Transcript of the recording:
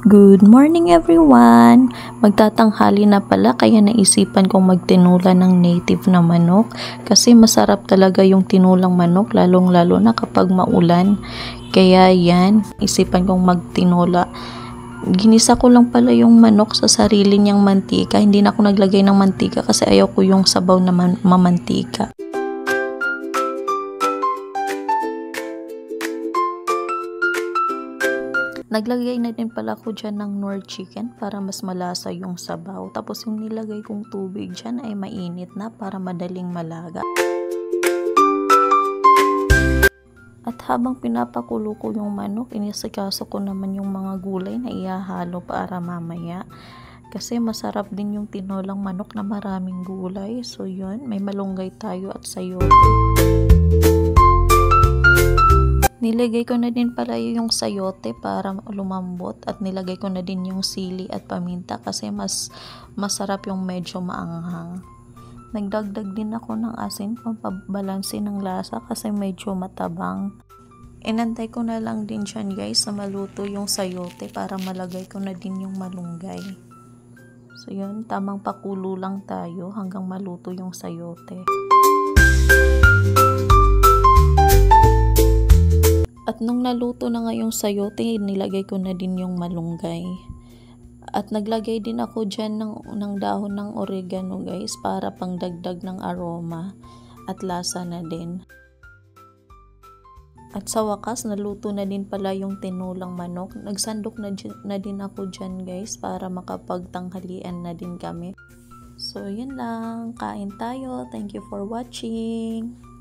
Good morning everyone! Magtatanghali na pala kaya naisipan kong magtinula ng native na manok kasi masarap talaga yung tinulang manok lalong lalo na kapag maulan. Kaya yan, isipan kong magtinula. Ginisa ko lang pala yung manok sa sarili niyang mantika. Hindi na ako naglagay ng mantika kasi ayaw ko yung sabaw na mamantika. Naglagay na din pala ako dyan ng Knorr chicken para mas malasa yung sabaw. Tapos yung nilagay kong tubig dyan ay mainit na para madaling malaga. At habang pinapakulo ko yung manok, inisikaso ko naman yung mga gulay na ihahalo para mamaya. Kasi masarap din yung tinolang manok na maraming gulay. So yun, may malunggay tayo at sayote. Nilagay ko na din pala yung sayote para lumambot at nilagay ko na din yung sili at paminta kasi mas masarap yung medyo maanghang. Nagdagdag din ako ng asin pampabalanse ng lasa kasi medyo matabang. Inantay ko na lang din dyan guys na maluto yung sayote para malagay ko na din yung malunggay. So yun, tamang pakulo lang tayo hanggang maluto yung sayote. At nung naluto na nga yung sayote, nilagay ko na din yung malunggay. At naglagay din ako dyan ng dahon ng oregano guys para pangdagdag ng aroma at lasa na din. At sa wakas, naluto na din pala yung tinulang manok. Nagsandok na din ako dyan guys para makapagtanghalian na din kami. So yun lang, kain tayo. Thank you for watching.